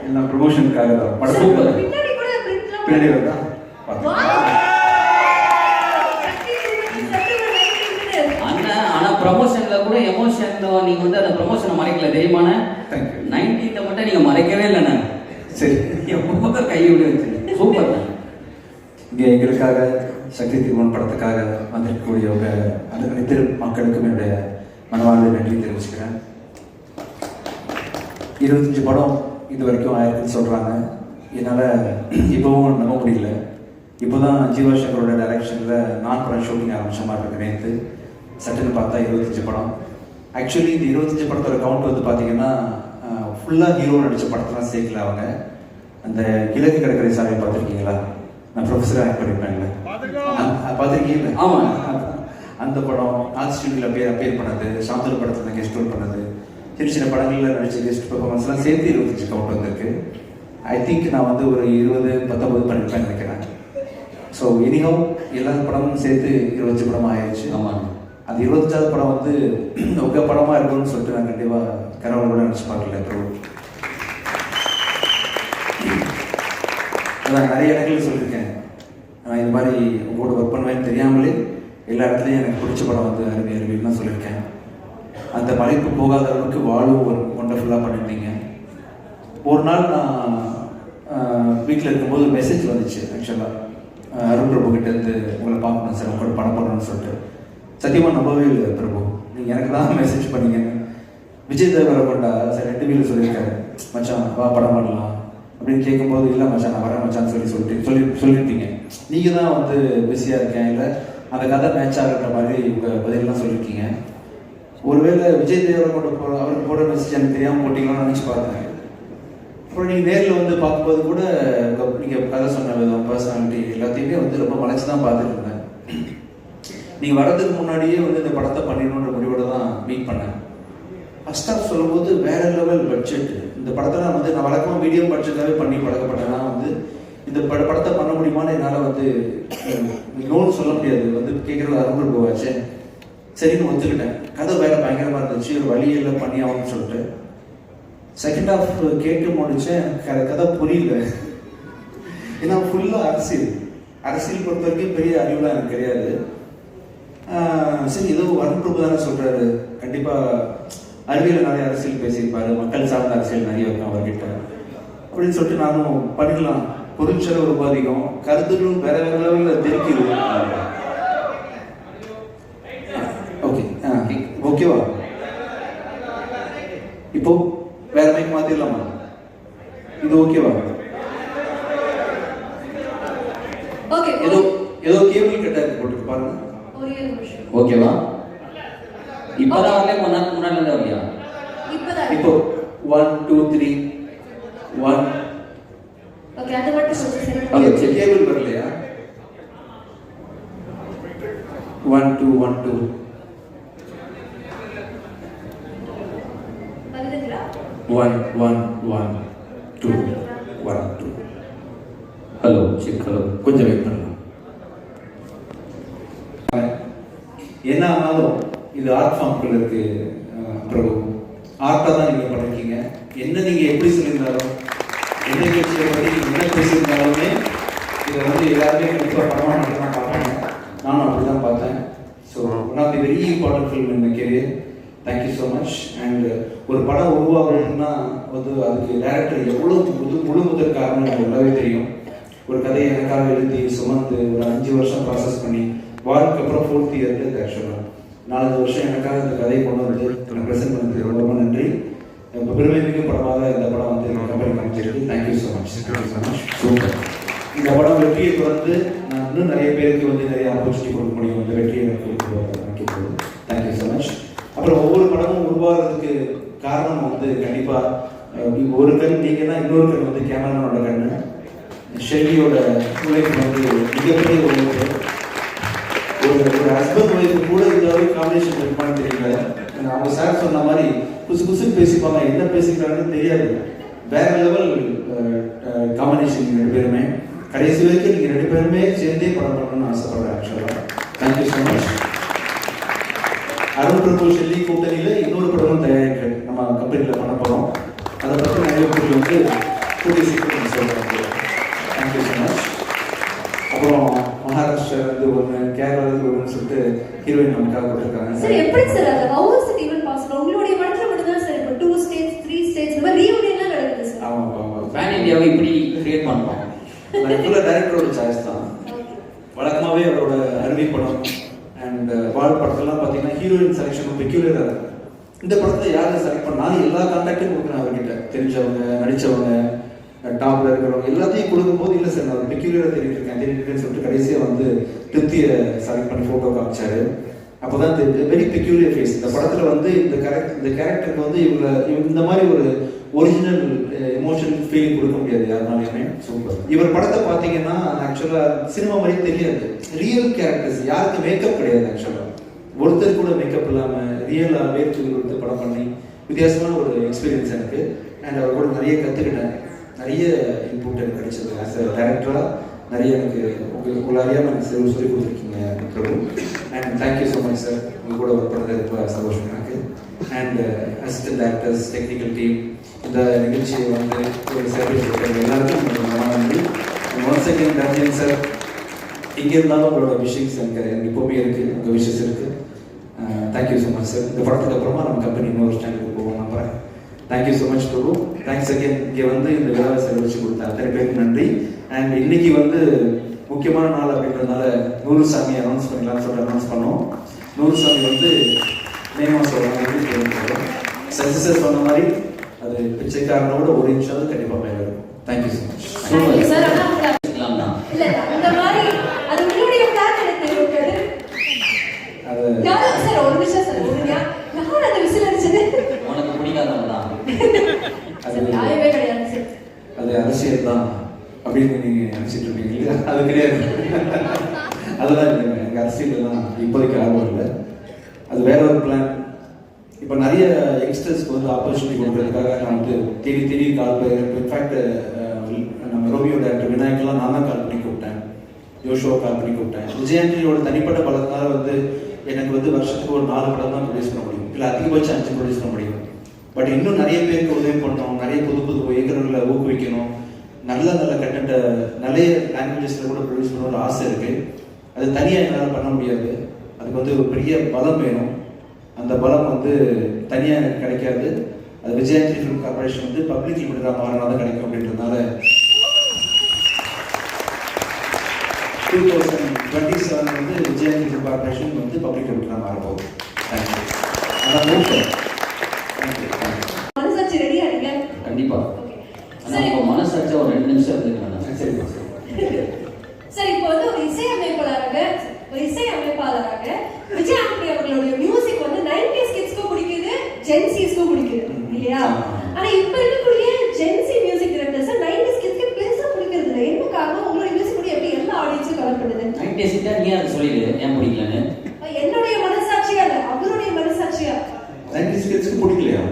எல்லாம் ப்ரொமோஷனுக்காக தான். படம் சூப்பர். பின்னாடி வருதா? ப்ரமோஷன்ல கூட எமோஷன் நீங்க வந்து அந்த ப்ரமோஷனை மறைக்கல தெரியுமான. 19th மட்டும் நீங்க மறைக்கவே இல்லை. நான் சரி எப்போ கை விட வச்சு சூப்பர். இங்கே எங்களுக்காக சக்தி திருமணம் படத்துக்காக வந்திருக்கக்கூடியவங்க அனைத்து மக்களுக்கும் என்னுடைய மனவாழ்வு நன்றி தெரிவிச்சுக்கிறேன். 25 படம் இது வரைக்கும் ஆயிருக்குன்னு சொல்கிறாங்க. என்னால் இப்போவும் நம்ப முடியல. இப்போ தான் ஜீவாசங்கரோட டைரக்ஷனில் நான் படம் ஷூட்டிங் ஆரம்பித்த மாதிரி இருக்கு. நேற்று சட்டுன்னு பார்த்தா 25 படம். ஆக்சுவலி இந்த 25 படத்தோட கவுண்ட் வந்து பார்த்தீங்கன்னா ஃபுல்லாக ஹீரோ நடித்த படத்தெல்லாம் சேர்க்கல. அவங்க அந்த கிழக்கு கடற்கரை சாலையை பார்த்துருக்கீங்களா? நான் ப்ரொஃபஸராக ஆக்ட் பண்ணியிருப்பேன்ல, பார்த்துருக்கீங்களா? ஆமாம், அந்த படம் ஆர்ட் ஸ்டுடியோவில் அப்பேர் பண்ணது, சாந்தூர் படத்தில் கெஸ்ட் ரோல் பண்ணது, சின்ன சின்ன படங்களில் நடித்த கெஸ்ட் பெர்ஃபார்மன்ஸ்லாம் சேர்த்து 25 கவுண்ட் வந்திருக்கு. ஐ திங்க் நான் வந்து ஒரு 20-19 பண்ணியிருப்பேன் நினைக்கிறேன். ஸோ எனிஹவ் எல்லா படமும் சேர்த்து 25 படமாக ஆயிடுச்சு. ஆமாம், அது 25வது படம் வந்து உங்கள் படமாக இருக்கும்னு சொல்லிட்டு நான் கண்டிப்பாக கனவுல நினச்சி பார்க்கல. அதான் நிறைய இடங்களில் சொல்லியிருக்கேன். நான் இது மாதிரி உங்களோட ஒர்க் பண்ணுவேன்னு தெரியாமலே எல்லா இடத்துலையும் எனக்கு பிடிச்ச படம் வந்து அருவின்னு தான் சொல்லியிருக்கேன். அந்த மலைப்பு போகாத அளவுக்கு வாழும் ஒரு ஒண்டர்ஃபுல்லாக பண்ணியிருந்தீங்க. ஒரு நாள் நான் வீட்டில் இருக்கும்போது மெசேஜ் வந்துச்சு. ஆக்சுவலாக அருண் பிரபு கிட்டேருந்து உங்களை பார்க்கணும் சார், உங்களோட படம் பண்ணணும்னு சொல்லிட்டு. சத்தியமாக நம்பவே இல்லை பிரபு, நீங்கள் எனக்கு தான் மெசேஜ் பண்ணீங்க. விஜய் தேவரகொண்டா சார் இன்டர்வியூவில் சொல்லியிருக்காரு, மச்சான் வா படம் பண்ணலாம் அப்படின்னு கேட்கும்போது, இல்லை மச்சான் நான் வரேன் மச்சான்னு சொல்லியிருப்பீங்க. நீங்கள் தான் வந்து பிஸியாக இருக்கேன், இல்லை அந்த கதை மேட்ச் ஆகிற மாதிரி உங்கள் பதிலெலாம் சொல்லியிருக்கீங்க. ஒருவேளை விஜய் தேவரகொண்ட அவருக்கு போட மெசேஜ் எனக்கு தெரியாமல் போட்டிங்களான்னு நினச்சி பார்த்தேன். அப்புறம் நீங்கள் நேரில் வந்து பார்க்கும்போது கூட நீங்கள் கதை சொன்ன விதம், பர்சனாலிட்டி எல்லாத்தையுமே வந்து ரொம்ப மலைச்சு தான் பார்த்துட்டு இருந்தேன். நீங்கள் வர்றதுக்கு முன்னாடியே வந்து இந்த படத்தை பண்ணிடணுன்ற முடிவோடு தான் மீட் பண்ணேன். ஃபர்ஸ்ட் ஆஃப் சொல்லும்போது வேற லெவல் பட்ஜெட். இந்த படத்தெல்லாம் வந்து நான் வழக்கமாக மீடியம் பட்ஜெட்டாகவே பண்ணி பழக்கப்பட்டேன்னா வந்து இந்த படத்தை பண்ண முடியுமான்னு என்னால் வந்து நோன்னு சொல்ல முடியாது. வந்து கேட்குறது அரும்பு போவாச்சு, சரின்னு ஒத்துக்கிட்டேன். கதை வேற பயங்கரமாக இருந்துச்சு, ஒரு வழியெல்லாம் பண்ணி ஆகும்னு சொல்லிட்டு செகண்ட் ஹாஃப் கேட்டு முடிச்சேன். கதை புரியல. ஏன்னா ஃபுல்லாக அரசியல் பொறுத்த வரைக்கும் பெரிய அறிவுலாம் எனக்கு கிடையாது. சரி ஏதோ அருண்பிரபு தானே சொல்கிறாரு, கண்டிப்பாக அறிவியல் நிறைய அரசியல் பேசியிருப்பாரு, மக்கள் சார்ந்த அரசியல் நிறைய இருக்கும் அவர்கிட்ட அப்படின்னு சொல்லிட்டு நானும் பண்ணிக்கலாம். பொருட்செலவு ரொம்ப அதிகம், கருத்துக்களும் வேற வேற லெவலில் தெரிக்குது. ஓகே ஓகேவா? இப்போ வேற மைக் மாத்திரலாமா? இது ஓகேவா? ஏதோ கேபிள் கட்டாயிருக்கு, போட்டு பாருங்க. ஓகேவா? இப்பதான் வரல, முன்னாடி வரலையா? இப்போ 1 2 3 1. ஓகே, அது மட்டும் சொல்லுங்க. ஓகே, கேபிள் வரலையா? 1 2 1 2 வந்துங்களா? 1 1 1 2 1 2. Hello check. ஹலோ, கொஞ்சம் வெயிட் பண்ணலாம். என்ன ஆனாலும் இது ஆர்ட் ஃபார்ம்குள்ள இருக்கு பிரபு. ஆர்ட்டாக தான் நீங்கள் பண்ணிருக்கீங்க. என்ன நீங்கள் எப்படி சொல்லியிருந்தாலும், என்ன நிகழ்ச்சியை பற்றி என்ன பேசியிருந்தாலுமே இதை வந்து எல்லாருமே கண்டிப்பாக படமாக மட்டும்தான் பார்ப்பாங்க. நானும் அப்படி தான் பார்த்தேன். So one of the very important film in my career. Thank you so much. And ஒரு படம் உருவாகணும்னா வந்து அதுக்கு டேரக்டர் எவ்வளோ முழு முதல் காரணம் எனக்கு நல்லாவே தெரியும். ஒரு கதையை எனக்காக எழுதி சுமந்து ஒரு 5 வருஷம் ப்ராசஸ் பண்ணி வார்க்கு அப்புறம் 4th இயர் ஆக்சுவலாக 4 வருஷம் எனக்காக இந்த கதையை கொண்டு வந்து எனக்கு ப்ரெசென்ட் பண்ணது ரொம்ப ரொம்ப நன்றி. இப்போ பெருமை மிக படமாக இந்த படம் வந்து எங்கள் கம்பெனி காமிச்சிருக்கு. Thank you so much. சூப்பர். இந்த படம் வெற்றியை தொடர்ந்து நான் இன்னும் நிறைய பேருக்கு வந்து நிறைய ஆப்பர்ச்சுனிட்டி கொடுக்க முடியும். இந்த வெற்றியை எனக்கு கொடுத்து தேங்க்யூ ஸோ மச். அப்புறம் ஒவ்வொரு படமும் உருவாகிறதுக்கு காரணம் வந்து கண்டிப்பாக ஒரு கண் நீங்கள் தான், இன்னொரு கண் வந்து கேமராமேனோட கண்ணு. ஷெல்லியோட உழைப்பு வந்து மிகப்பெரிய உழைப்பு. ஒரு ஹஸ்பண்ட் ஒய்ஃபு கூட இந்த அளவுக்கு காம்பினேஷன் இருக்குமான்னு தெரியல. அவங்க சார் சொன்ன மாதிரி புதுசு பேசிப்பாங்க, என்ன பேசிக்கிறாங்கன்னு தெரியாது. வேற லெவல் காம்பினேஷன் நீங்கள் 2 பேருமே. கடைசி வரைக்கும் நீங்கள் 2 பேருமே சேர்ந்தே படம் பண்ணணும்னு ஆசைப்படுறேன். ஆக்சுவலாக தேங்க்யூ ஸோ மச். அருண் பிரபு ஷெல்லி கூட்டணியில் இன்னொரு படமும் தயாரிக்க நம்ம கம்பெனியில் பண்ண போகிறோம். அதை பற்றி நிறைய பேர் வந்து கூடிய சீக்கிரம் சொல்கிறாங்க. Thank you so much. அப்புறம் மகாராஷ்டிராலேருந்து ஒன்று, கேரளாலேருந்து ஒன்றுன்னு சொல்லிட்டு ஹீரோயின் நமக்காக கொடுத்துருக்காங்க. சார் எப்படி சார் அது how was it even possible? உங்களுடைய படத்துல மட்டும் தான் சார் இப்போ 2 states 3 states இந்த மாதிரி ரீயூனியன்லாம் நடக்குது சார். ஆமாம் ஆமாம். பேன் இந்தியாவை இப்படி கிரியேட் பண்ணுறோம். ஃபுல்லாக டைரக்டரோட சாய்ஸ் தான். வழக்கமாகவே அவரோட அருமை படம் அண்ட் வாழ் படத்தெல்லாம் பார்த்தீங்கன்னா ஹீரோயின் செலெக்ஷன் பெக்யூலராக இருக்கும். இந்த படத்தை யாரை செலக்ட் பண்ணாலும் எல்லா கான்டாக்டும் கொடுக்குறேன் அவர்கிட்ட, தெரிஞ்சவங்க, நடித்தவங்க, டாப்ல இருக்கிறவங்க எல்லாத்தையும் கொடுக்கும்போது இல்லை சார் நான் பெக்யூலராக தெரிஞ்சிருக்கேன்னு சொல்லிட்டு கடைசியாக வந்து திருப்தியை செலக்ட் பண்ணி ஃபோட்டோ காமிச்சாரு. அப்போ தான் வெரி பெக்யூலியர் ஃபேஸ். இந்த படத்தில் வந்து இந்த கேரக்டருக்கு வந்து இவங்க இந்த மாதிரி ஒரு ஒரிஜினல் எமோஷனல் ஃபீலிங் கொடுக்க முடியாது யாருனாலுமே. சூப்பர். இவர் படத்தை பார்த்தீங்கன்னா ஆக்சுவலாக சினிமா மாதிரி தெரியாது. ரியல் கேரக்டர்ஸ், யாருக்கு மேக்கப் கிடையாது. ஆக்சுவலாக ஒருத்தர் கூட மேக்கப் இல்லாமல் ரியலாக வேர்த்து கொடுத்து படம் பண்ணி வித்தியாசமான ஒரு எக்ஸ்பீரியன்ஸ் எனக்கு. அண்ட் அவர் கூட நிறைய கற்றுக்கிட்டேன், நிறைய இன்புட் எனக்கு கிடைச்சது. ஆஸ் அ டைரக்டராக நிறைய எனக்கு உங்களை அறியாமல் எனக்கு சொல்லி கொடுத்துருக்கீங்க Prabhu. And thank you so much sir. உங்கள் கூட ஒர்க் பண்ணது ரொம்ப சந்தோஷம் எனக்கு. And assistant directors, technical team, இந்த நிகழ்ச்சியை வந்து ஒரு சேவை எல்லாருக்கும் நன்றி. ஒன்ஸ் அகேன் ரஞ்சன் சார், இங்கே இருந்தாலும் உங்களோட விஷயஸ் எனக்கு எப்போவுமே இருக்குது, உங்கள் விஷயஸ் இருக்குது. Thank you so much sir. இந்த படத்துக்கு அப்புறமா நம்ம கம்பெனி இன்னொரு ஸ்டாண்டுக்கு போவோம் நம்புகிறேன். Thank you so much Prabhu. Thanks again. இங்கே வந்து இந்த விழாவை செலவழிச்சு கொடுத்த அத்தனை பேருக்கு நன்றி. அண்ட் இன்னைக்கு வந்து முக்கியமான நாள் அப்படின்றதுனால நூறுசாமி அனௌன்ஸ் பண்ணலாம்னு சொல்லிட்டு அனௌன்ஸ் பண்ணோம். நூறுசாமி வந்து மே மாதம் தெரிஞ்சுக்கிறோம். சக்ஸஸ் சொன்ன மாதிரி அது பிச்சைக்காரனோட ஒரு நிமிஷம் கண்டிப்பாக மேலே இருக்கும். Thank you so much. Thank you sir. இல்ல அந்த மாதிரி அது உங்களுடைய பிளான் எனக்கு இருக்குது. அது யாரோ சார் ஒரு நிமிஷம் சார் யார் அந்த விசில் அடிச்சது உனக்கு பிடிக்காதவங்க தான். அது நியாயமே கிடையாது சார். அது அரசியல் தான் அப்படின்னு நீங்கள் நினச்சிட்டு இருப்பீங்க இல்லையா? அது கிடையாது. அதெல்லாம் இல்லைங்க. எங்கள் அரசியல்லாம் இப்போதைக்கு ஆர்வம் இல்லை. அது வேற ஒரு பிளான். இப்போ நிறைய யங்ஸ்டர்ஸ்க்கு வந்து ஆப்பர்ச்சுனிட்டி கொடுக்கறதுக்காக நான் வந்து தேடி கால் பண்ணி, இன்ஃபேக்ட் நம்ம ரோமியோ டேரக்டர் விநாயகெல்லாம் நான் தான் கால் பண்ணி கூப்பிட்டேன், யோஷோவை கால் பண்ணி கூப்பிட்டேன். விஜயாண்டனியோட தனிப்பட்ட பலத்தினால வந்து எனக்கு வந்து வருஷத்துக்கு ஒரு 4 படம் தான் ப்ரொடியூஸ் பண்ண முடியும், இல்லை அதிகபட்சம் 5 ப்ரொடியூஸ் பண்ண முடியும். பட் இன்னும் நிறைய பேருக்கு உதவி பண்ணணும், நிறைய புது இயக்குநர்களை ஊக்குவிக்கணும், நல்ல கண்டென்ட்டை நிறைய லாங்குவேஜஸில் கூட ப்ரொடியூஸ் பண்ண ஒரு ஆசை இருக்குது. அது தனியாக என்னால் பண்ண முடியாது. அதுக்கு வந்து ஒரு பெரிய பலம் வேணும். அந்த பலம் வந்து தனியாக எனக்கு கிடைக்காது. அது விஜயாண்டி ஃபிலிம் கார்பரேஷன் வந்து பப்ளிக் லிமிட்டடாக மாறினா தான் கிடைக்கும். அப்படின்றதுனால 2027 வந்து விஜயாண்டி ஃபிலிம் கார்பரேஷன் வந்து பப்ளிக் லிமிட்டடாக மாறப்போகுது. தேங்க்யூ. அதான் மூட்டை. தேங்க்யூ. மனசாட்சி ரெடியா நீங்க? கண்டிப்பா. ஆனா இப்போ மனசாட்சி ஒரு 2 நிமிஷம் இருந்துக்கலாம். சரி சார், இப்போ வந்து ஒரு இசையமைப்பாளராக விஜய் ஆண்டனி அவர்களுடைய மியூசிக் வந்து 90s கிட்ஸ்க்கும் பிடிக்குது, ஜென் சிஸ்க்கும் பிடிக்குது இல்லையா? ஆனா இப்ப இருக்கக்கூடிய Gen Z music directors 90s கிட்ஸ்க்கு பெருசா பிடிக்கிறது இல்லை. என்ன காரணம்? உங்களுடைய மியூசிக் கூட எப்படி எல்லா ஆடியன்ஸும் கவர் பண்ணுது? 90s கிட்ட நீ அதை சொல்லிடு ஏன் பிடிக்கலன்னு. என்னுடைய மனசாட்சியா இல்ல, அவருடைய மனசாட்சியா. 90s கிட்ஸ்க்கு பிடிக்கலையா?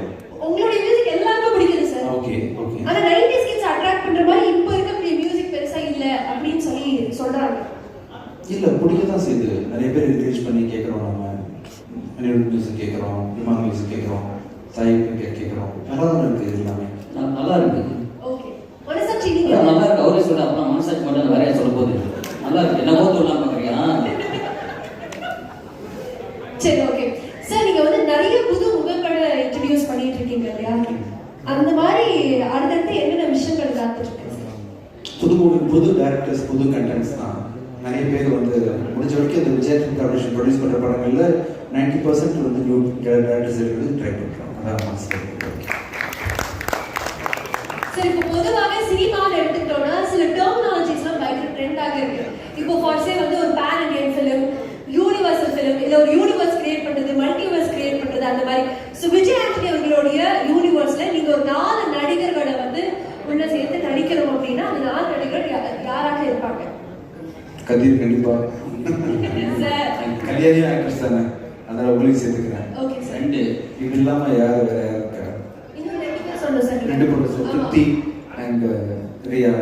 உங்களுடைய மியூசிக் எல்லாருக்கும் பிடிக்குது சார். ஓகே. ஆனா 90s கிட்ஸ் அட்ராக்ட் பண்ற மாதிரி இப்ப இருக்கக்கூடிய மியூசிக் பெருசா இல்ல அப்படின்னு சொல்லி சொல்றாங்க. இல்லை, பிடிக்க தான் செய்யுது. நிறைய பேர் ரீச் பண்ணி கேட்குறோம். நம்ம ஹாலிவுட் மியூசிக் கேட்குறோம், விமான மியூசிக் கேட்குறோம், சாய் கேட்குறோம். நல்லா தான் இருக்குது எல்லாமே. நல்லா இருக்குது. ஓகே. மனசாட்சி நீங்க நல்லா இருக்கு. அவரே சொல்ற அப்புறம் மனசாட்சி மட்டும் வேற சொல்ல போகுது. நல்லா இருக்கு. என்ன போது விடலாம் பார்க்குறியா? சரி, ஓகே சார். நீங்க வந்து நிறைய புது முகங்களை இன்ட்ரடியூஸ் பண்ணிட்டு இருக்கீங்க இல்லையா? அந்த மாதிரி அடுத்தடுத்து என்னென்ன விஷயங்கள் காத்துட்டு இருக்கு? புது டேரக்டர்ஸ், புது கண்டென்ட்ஸ் தான். நிறைய பேர் வந்து முடிஞ்ச வரைக்கும் இந்த விஜய் ஃபிலிம் கார்பரேஷன் ப்ரொடியூஸ் பண்ணுற படங்களில் 90% வந்து நியூ டேரக்டர்ஸ் இருக்கிறது ட்ரை பண்ணுறோம். அதான் மாஸ். சார், இப்போ பொதுவாக சினிமாவில் எடுத்துக்கிட்டோம்னா சில டெர்மினாலஜிஸ்லாம் பயங்கர ட்ரெண்டாக இருக்கு. இப்போ ஃபார்ஸே வந்து ஒரு pan Indian film, universal film, இல்லை ஒரு யூனிவர்ஸ் கிரியேட் பண்ணுறது, மல்டிவர்ஸ் கிரியேட் பண்ணுறது, அந்த மாதிரி. ஸோ விஜய் ஆண்டனி அவர்களுடைய யூனிவர்ஸ்ல நீங்கள் ஒரு 4 நடிகர்களை வந்து உள்ள சேர்த்து நடிக்கணும் அப்படின்னா அந்த 4 நடிகர்கள் யாராக இருப்பாங்க? கதிர் கண்டிப்பா. சார், கல்யாணி ஆக்ட்ரஸ் தானே, அதனால உங்களுக்கு சேர்த்துக்கிறேன். Okay sir. 2 இது இல்லாமல் யார் வேற யார் இருக்கா? இன்னும் 2 பேர் சொல்லணும் சார். 2 பேர் திருப்தி அண்ட் ரியா.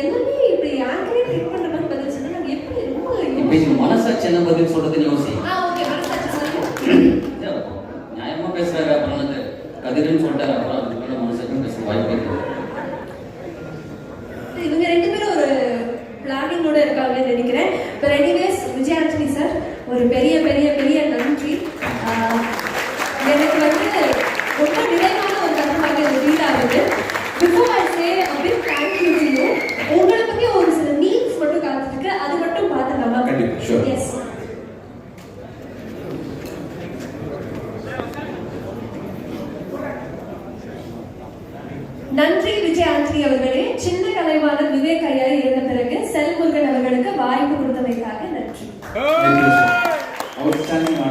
எல்லாமே இப்படி ஆங்கரே ட்ரீட் பண்ற மாதிரி பதில் சொன்னா நாங்க எப்படி ரொம்ப இப்போ மனசாட்சி என்ன பதில் சொல்றதுன்னு யோசி. ஓகே. மனசாட்சி சொல்லுங்க. நியாயமா பேசுறாரு. அப்புறம் கதிர்னு சொல்லிட்டாரு. அப்புறம் வாய்ப்பு இருக்கு. இவங்க ரெண்டு பேரும் ஒரு பிளானிங்கோட இருக்காங்கன்னு நினைக்கிறேன். இப்போ எனிவேஸ் விஜய் ஆண்டனி சார் ஒரு பெரிய பெரிய பெரிய நன்றி. எனக்கு வந்து ரொம்ப நிறைவான ஒரு தருணமாக இது ஃபீல் ஆகுது. Before I say a big thank you to you. உங்களை பத்தி ஒரு சில மீம்ஸ் மட்டும் காத்துருக்கு, அது மட்டும் பார்த்துடலாமா? கண்டிப்பா, sure. எஸ். நன்றி விஜய் ஆண்டனி அவர்களே. சின்ன கலைவாணர் விவேக் ஐயா இறந்த பிறகு செல்முருகன் அவர்களுக்கு வாய்ப்பு கொடுத்தமைக்காக நன்றி. அவுட்ஸ்டாண்டிங்